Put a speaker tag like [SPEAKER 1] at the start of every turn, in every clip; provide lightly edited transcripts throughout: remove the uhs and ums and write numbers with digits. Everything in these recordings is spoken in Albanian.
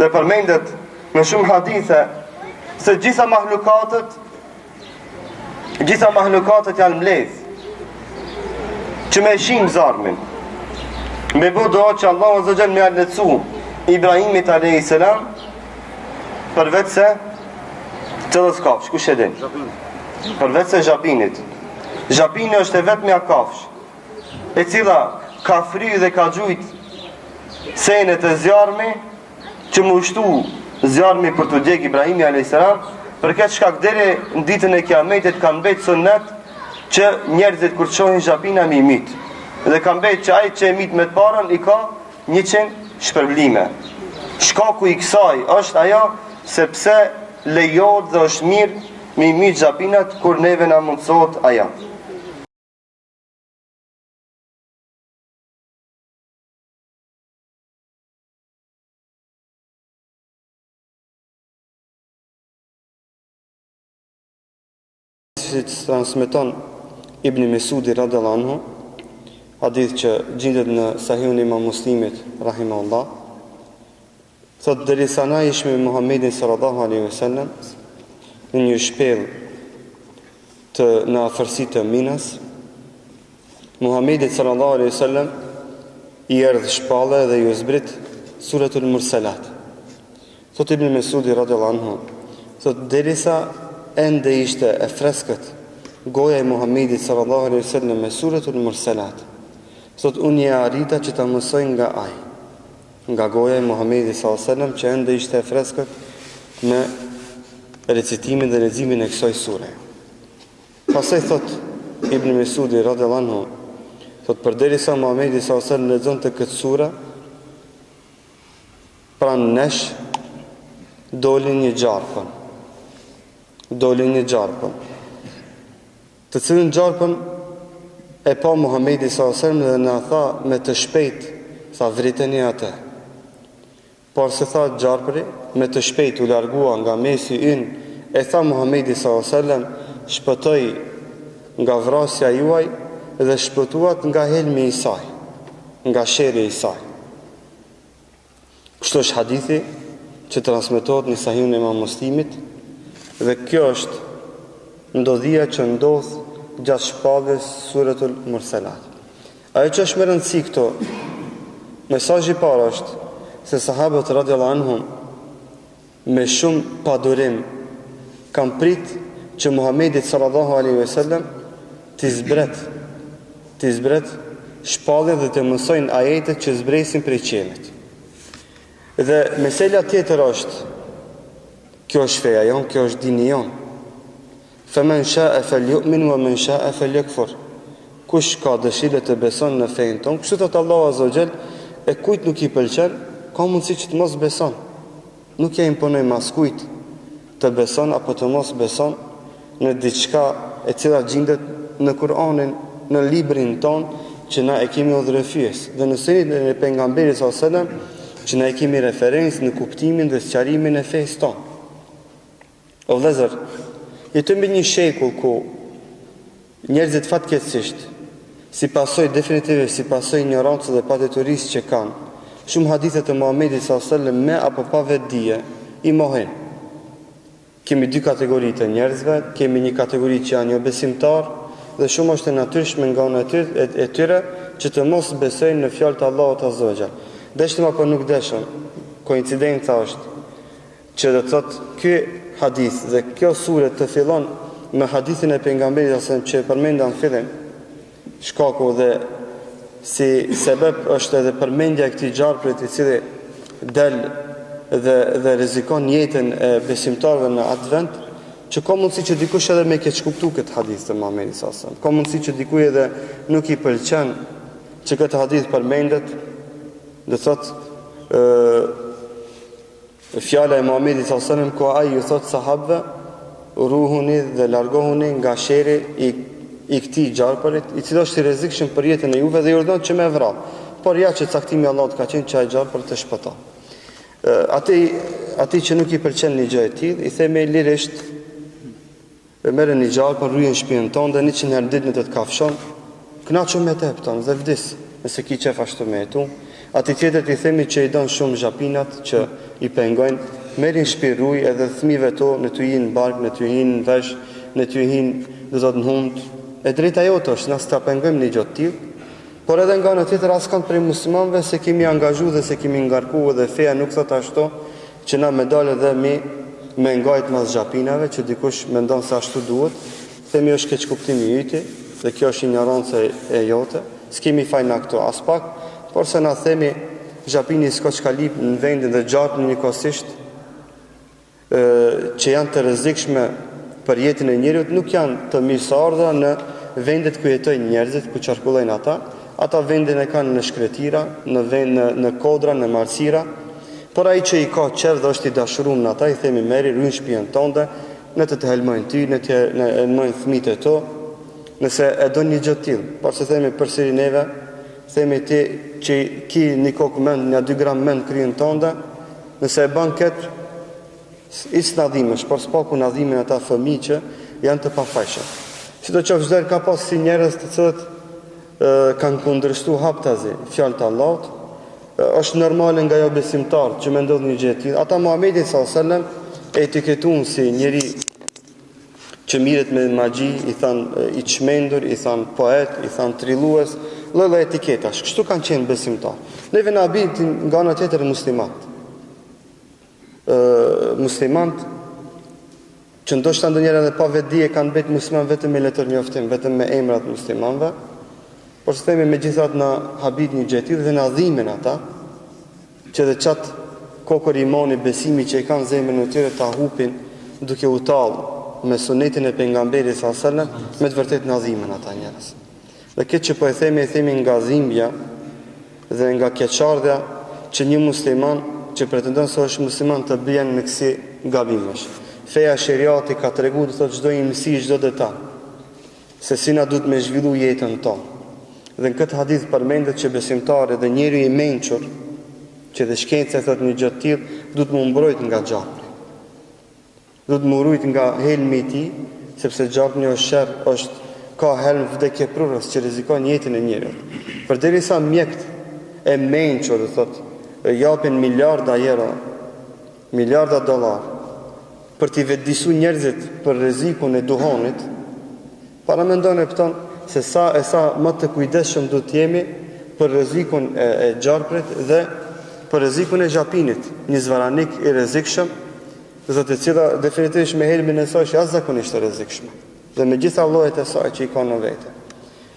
[SPEAKER 1] Dhe përmendet në shumë hadithe se gjitha mahlukatët janë mbledh që me shim zarmin, me bu doa që Allah azza jall me alëcu Ibrahimit a.s. përveç se çellës kafsh, kush e din? Përveç se Xhabinit. Xhabini është e vetmja kafsh e cila ka fry dhe ka gjujt senet e zjarmi që mu shtu zjarmi për të djeg Ibrahimi a.s. për këtë shkak deri në ditën e Kiametit kanë mbet sunnet që njerëzit kur shohin Xhabina me mit. Dhe kanë mbet që ai që e mit me të parën i ka 100 shpërblime. Shkaku i kësaj është ajo sepse lejohet dhe është mirë me i mit Xhabinat kur neve na mundsohet ajo. Si transmeton Ibn Mesudi radhiyallahu anhu, hadith që gjendet në Sahihun e Imam Muslimit rahimahullah, thot derisa na ishim me Muhammedin sallallahu alaihi wasallam në një shpellë të në afërsi të Minas, Muhammedi sallallahu alaihi wasallam i erdhi shpallë dhe ju zbrit suratul Mursalat. Thot Ibn Mesudi radhiyallahu anhu, thot derisa ende ishte e freskët goja e Muhammedit sallallahu alaihi wasallam me suratul Mursalat. Thot unë ja arrita që ta mësoj nga ai, nga goja e Muhammedit sallallahu alaihi wasallam që ende ishte e freskët me recitimin dhe leximin e kësaj sure. Pastaj thot Ibn Mesudi radhiyallahu anhu, thot përderisa Muhammedi sallallahu alaihi wasallam lexonte këtë sure, pranë nesh doli një gjarpën, të cilën gjarpën e pa Muhammedi sallallahu alaihi wasallam dhe na tha me të shpejt, tha vriteni atë. Por se tha gjarpëri, me të shpejt u largua nga mesi ynë, e tha Muhammedi sallallahu alaihi wasallam, shpëtoi nga vrasja juaj dhe shpëtuat nga helmi i saj, nga sherrja i saj. Kështu është hadithi që transmetohet në Sahihun e Imam Muslimit, dhe kjo është ndodhia që ndodh gjatë shpalljes suratul Mursalat. Ajo që është më rëndësi këto, mesazhi i parë është se sahabët radhiyallahu anhum me shumë padurim kanë prit që Muhammedi sallallahu alaihi wasallam të zbret shpalljen dhe të mësojnë ajetet që zbresin prej qiellit. Dhe mesela tjetër është, kjo është feja jon, kjo është dini jon. Faman sha'a falyu'min wa man sha'a falyakfur. Kush ka dëshirë të beson në fenë tonë, kështu thot Allahu azza wa jall, e kujt nuk i pëlqen, ka mundësi që të mos beson. Nuk ja imponoj maskujt të beson apo të mos beson në diçka e cila gjendet në Kur'anin, në librin ton që na e kemi udhërfyes, dhe në sunetin e pejgamberit sallallahu alajhi wasallam që na e kemi referencë në kuptimin dhe sqarimin e fesë tonë. O vëllezër, jetojmë një shekull ku njerëzit fatkeqësisht, si pasojë ignorancës dhe padeturisë që kanë, shumë hadithe të Muhamedit sallallahu alajhi wasallam me apo pa vetdije i mohin. Kemi dy kategori të njerëzve, kemi një kategori që janë jo besimtar dhe shumë është e natyrshme nga ana e tyre që të mos besojnë në fjalët e Allahut azza wa jall. Deshëm apo nuk deshëm, koincidenca është që do të thotë ky hadith dhe kjo sure të fillon me hadithin e pejgamberit sallallahu alajhi wasallam që përmenda në fillim, shkaku dhe si sebeb është edhe përmendja e këtij gjarprit i cili del dhe rrezikon jetën e besimtarëve në atë vend, që ka mundësi që dikush edhe me keq kuptu këtë hadith të Muhamedit sallallahu alajhi wasallam. Ka mundësi që dikuj edhe nuk i pëlqen që këtë hadith përmendet, do thotë fjala e Muhamedit sallallahu alajhi wasallam ku ai ju thot sahabëve ruhuni dhe largohuni nga sherri i këtij gjarpërit, i cili është i rrezikshëm për jetën e juve dhe ju urdhon që me vrap. Por ja që caktimi i Allahut ka qenë që ai gjarpër të shpëton. Ati që nuk i pëlqen një gjë e tillë, i themi lirisht merrën një gjarpër, rryen shtëpinë tonë dhe 100 herë ditë në të kafshon, kënaqu me të hepton dhe vdes, nëse ki qef ashtu me jetu. Ati tjetër t'i themi që i don shumë zhapinat që i pengojnë, merrin shpiruj edhe fëmijëve to në t'u hinë në bark, në t'u hinë në vesh, në t'u hinë dhe do të në hund. E drejta jote është, nësë t'a pengojmë një gjotë tillë, por edhe nga në tjetër askan prej muslimanëve se kemi angazhu dhe se kemi ngarku dhe feja nuk thot ashtu që na me dalë edhe me ngajt mas zhapinave që dikush mendon se ashtu duhet. Themi është keq kuptimi yti dhe kjo është ignorancë e jote. S'kemi fajna këto as pak, por se na themi zhapini s'ka çka lip në vendin dhe gjatë njëkohësisht që janë të rrezikshme për jetën e njerëzit, nuk janë të mirëseardha në vendet ku jetojnë njerëzit, ku qarkullojnë ata vendin e kanë në shkretira, në kodra, në marësira, por ai që i ka qef dhe është i dashuruar në ata, i themi meri, rryn shtëpinë tënde, në të helmojnë ty, në të helmojnë fëmijët e to, nëse e do një gjë të tillë. Por se themi përsëri neve, themi ti që ki një kokë mend, një 2 gram mend kryen tënde, nëse e bën këtë, isë nadhimesh, por s'paku nadhimin ata fëmijë që janë të pafajshëm. Sidoqoftë çdo ka pas si njerëz të cilët kanë kundërshtu haptazi fjalët e Allahut, është normale nga jo besimtar që me ndodh një gjë e tillë. Ata Muhamedi sallallahu alajhi wasallam e etiketuan si njeri që mirët me magji, i than i çmendur, i than poet, i than trillues, lloj etiketash. Kështu kanë qenë besimtar. Neve na bitin nga ana tjetër muslimanët. Muslimanët që ndoshta ndonjëherë edhe pa vetdije kanë bërë musliman vetëm me letër njoftim, vetëm me emrat muslimanëve. Por së themi me gjithat në habit një gjetit dhe në adhimin ata, që dhe qatë kokër imani besimi që i kanë zemën në tyre të hupin duke u talë me sunetin e pejgamberit sallallahu alajhi wasallam, me të vërtet në adhimin ata njerëz. Dhe këtë që po e themi nga dhimbja dhe nga keqardhja që një musliman që pretendon se është musliman të bjen në kësi gabimesh. Feja sheriati ka tregu të thotë çdo mësi, çdo detaj, se si na duhet me zhvillu jetën tonë. Dhe në këtë hadith përmendet që besimtari dhe njeriu i mençur, që dhe shkenca thotë një gjë të tillë, duhet më mbrojt nga gjapni. Duhet më urujt nga helmi i tij, sepse gjapni është sherr, ka helm vdekje prurës që rrezikon jetën e njeriu. Përderisa mjekët e mençur, thotë, japin miliarda euro, miliarda dollar për t'i vetëdijsuar njerëzit për rrezikun e duhanit, para mendon e pëton se sa më të kujdesshëm duhet të jemi për rrezikun e gjarprit dhe për rrezikun e xhapinit, një zvaranik i rrezikshëm, dhe të cila definitivisht me helmin e saj është jashtëzakonisht e rrezikshme, dhe me gjitha llojet e saj që i ka në vete.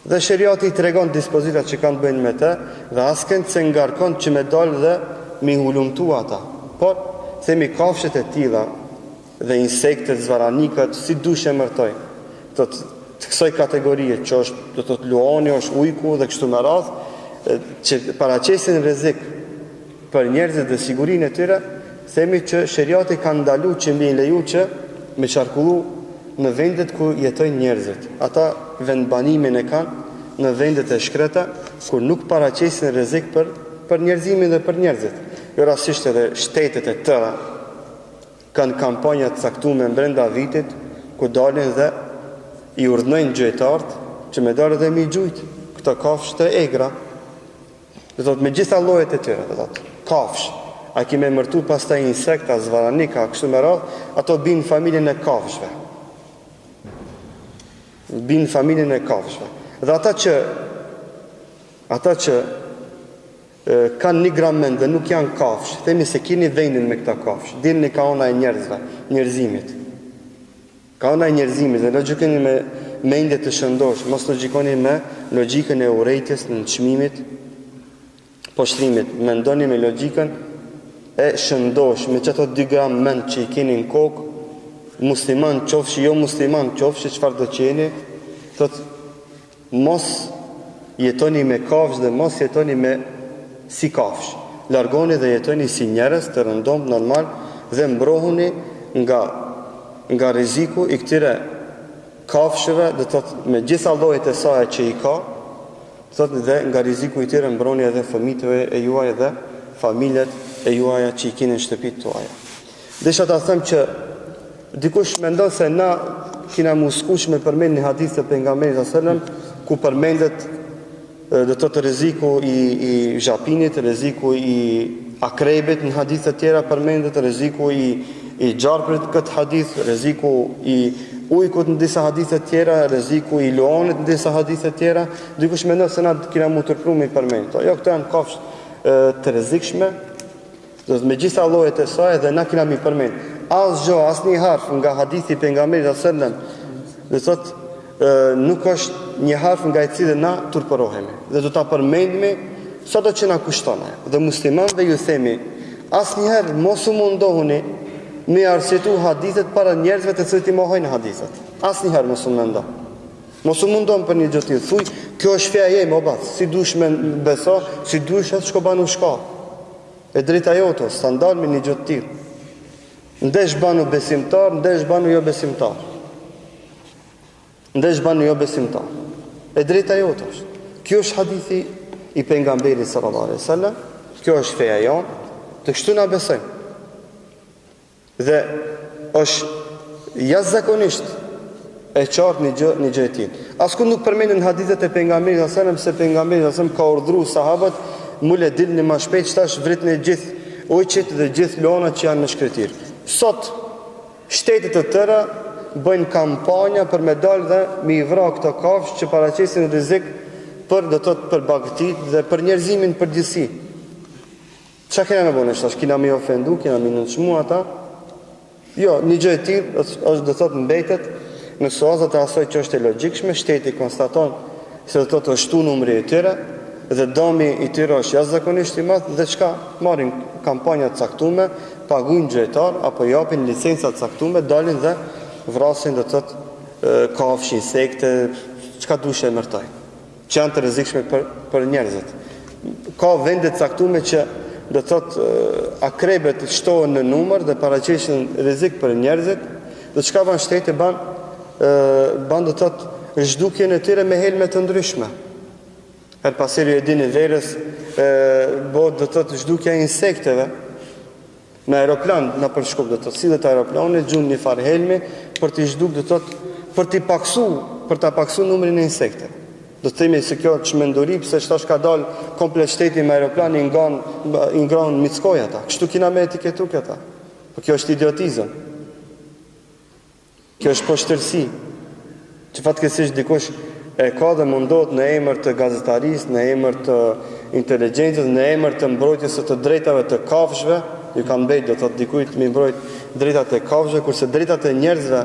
[SPEAKER 1] Dhe sheriati i tregon dispozitat që kanë të bëjnë me të, dhe askënd se ngarkon që me dalë dhe me hulumtu ata. Por themi kafshët e tilla dhe insektet, zvaranikat, si dush e mërtoj, të kësaj kategorie që është, do të luani, është ujku dhe kështu me radhë, që paraqesin rrezik për njerëzit dhe sigurinë e tyre, themi që sheriati ka ndalu që mbi leju që me qarkullu në vendet ku jetojnë njerëzit. Ata vendbanimin e kanë në vendet e shkreta, kur nuk paraqesin rrezik për njerëzimin dhe për njerëzit. Jo rastisht edhe shtetet e tëra kanë kampanja të caktuar brenda vitit ku dalin dhe i urdhnojnë gjyqtarët që me dalë dhe mi gjujt këto kafshë të egra. Dhe thot me gjitha llojet e tyre, thot kafshë, a ki me mërtu pastaj insekta, zvaranika, kështu me radhë, ato binë familjen e kafshëve. Binë familjen e kafshëve. Dhe ata që kanë 1 gram mend dhe nuk janë kafshë, themi se keni vendin me këta kafshë, dilni ka ona e njerëzve, njerëzimit. Ka ona e njerëzimit, dhe logjikoni me mendje të shëndosh, mos logjikoni me logjikën e urrejtjes, në çmimit, poshtrimit. Mendoni me logjikën e shëndosh, me çato 2 gram mend që i keni në kokë, musliman qofshi, jo musliman qofshi, çfarë do qeni, thotë mos jetoni me kafshë dhe mos jetoni me si kafshë. Largoni dhe jetoni si njerëz të rëndomt normal dhe mbrohuni nga rreziku i këtyre kafshëve, dhe thotë me gjitha llojet e saj që i ka, thotë dhe nga rreziku i tyre mbroni edhe fëmijët e juaj dhe familjet e juaja që i keni në shtëpitë tuaja. Desha ta them që dikush mendon se na kina muskush me përmend një hadith të pejgamberit sallallahu alajhi wasallam ku përmendet do të rreziku i zhapinit, rreziku i akrebit në hadithe tjera përmendet, rreziku i gjarprit këtë hadith, rreziku i ujkut në disa hadithe tjera, rreziku i luanit në disa hadithe tjera. Dikush mendon se na kena mu tërpru me përmend. Jo, këto janë kafsh të rrezikshme, do të me gjitha llojet e saj dhe na kena mi përmend. Asgjë, asnjë harf nga hadithi pejgamberit sallallahu alajhi wasallam, do thotë nuk është një harf nga i cili na turpërohemi dhe do ta përmendemi sado që na kushton. Dhe muslimanëve ju themi, asnjëherë mos u mundohuni me arsyetu hadithet para njerëzve të cilët i mohojnë hadithet. Asnjëherë mos u mendo. Mos u mundon për një gjë të tillë. Thuaj, kjo është feja jeme, o bat, si dush me beso, si dush atë shko banu shka. E drejta jote, standard me një gjë të tillë. Ndesh banu besimtar, ndesh banu jo besimtar. Ndesh banu jo besimtar. E drejta jote është. Kjo është hadithi i pejgamberit sallallahu alaihi wasallam. Kjo është feja jonë, të kështu na besojmë. Dhe është jashtëzakonisht e qartë një gjë e tillë. Asku nuk përmenden hadithet e pejgamberit sallallahu alaihi wasallam se pejgamberi sallallahu alaihi wasallam ka urdhëruar sahabët mule dilni më shpejt tash vritni gjithë ujqit dhe gjithë lona që janë në shkretir. Sot shtetet e tëra bëjnë kampanja për me dalë dhe me i vra këto kafshë që paraqesin rrezik për do të thotë për bagëtit dhe për njerëzimin përgjithësi. Çka kena me bënë tash? Kena me ofendu, kena me nënçmu ata? Jo, një gjë e tillë është do thotë mbetet në suazat e asaj që është e logjikshme, shteti konstaton se do thotë është numri i tyre dhe dëmi i tyre është jashtëzakonisht i madh dhe çka marrin kampanja të caktuar, paguajnë xhetar apo japin licenca të caktuar, dalin dhe vrasin do thotë kafshë, insekte, çka dushë e mërtoj, që janë të rrezikshme për njerëzit. Ka vende të caktuar që do thotë akrebet shtohen në numër dhe paraqesin rrezik për njerëzit, dhe çka bën shteti ban do thotë zhdukjen e tyre me helme të ndryshme. Her paseri e dini verës do thotë zhdukja e insekteve me aeroplan në përshkup, do thotë sillet aeroplani gjun një far helmi për të zhduk, do thotë për ta paksu numrin e insekteve. Do të themi se kjo çmenduri pse shtash ka dal komplet shteti me aeroplan i ngran mickoj ata. Kështu kina me etiketu këta. Po kjo është idiotizëm. Kjo është poshtërsi. Që fatkeqësisht dikush e ka dhe mundohet në emër të gazetarisë, në emër të inteligjencës, në emër të mbrojtjes së të drejtave të kafshëve, ju kanë mbajtur do thotë dikujt me mbrojt drejtat e kafshëve, kurse drejtat e njerëzve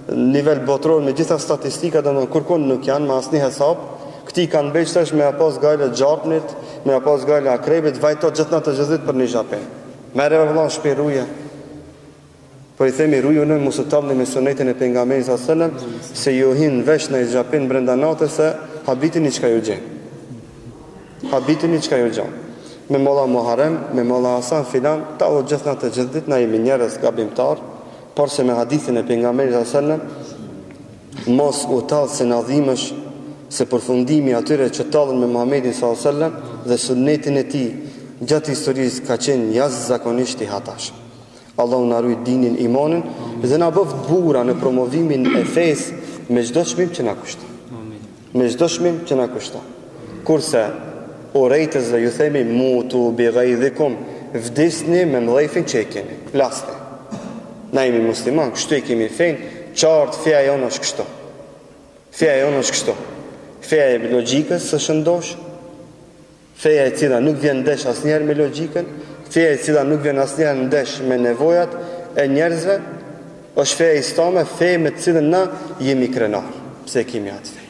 [SPEAKER 1] në nivel botror me gjitha statistika domthon kurkon nuk janë me asnjë hesab. Këti kanë mbajtur tash me apas gale xharpnit, me apas gale akrebit, vajto gjithnat të gjithit për një xhapin. Merre vëllai shpiruje. Po i themi ruju në mos u tallni me sunetin e pejgamberit sallallahu alajhi wasallam se ju hin vesh në xhapin brenda natës se habitini çka ju gjen. Habitini çka ju gjen. Me molla Muharrem, me molla Hasan filan, tallo gjithnat të gjithit na jemi njerëz gabimtar, por se me hadithin e pejgamberit sallallahu alajhi wasallam mos u tall se na dhimbësh se përfundimi atyre që tallën me Muhamedit sallallahu alajhi wasallam dhe sunetin e tij gjatë historisë ka qenë jashtëzakonisht i hatash. Allahu na ruaj dinin, imanin dhe na bëf bura në promovimin e fesë me çdo çmim që na kushton. Me çdo çmim që na kushton. Kurse urejtësve ju themi mutu bi ghaidhikum, vdisni me mdhëfin që e keni. Lasni. Na jemi musliman, kështu e kemi fen, qartë feja jonë është kështu. Feja jonë është kështu. Feja e logjikës së shëndosh, feja e cila nuk vjen ndesh asnjëherë me logjikën, feja e cila nuk vjen asnjëherë ndesh me nevojat e njerëzve, është feja islame, feja me të cilën na jemi krenar, pse kemi atë fe.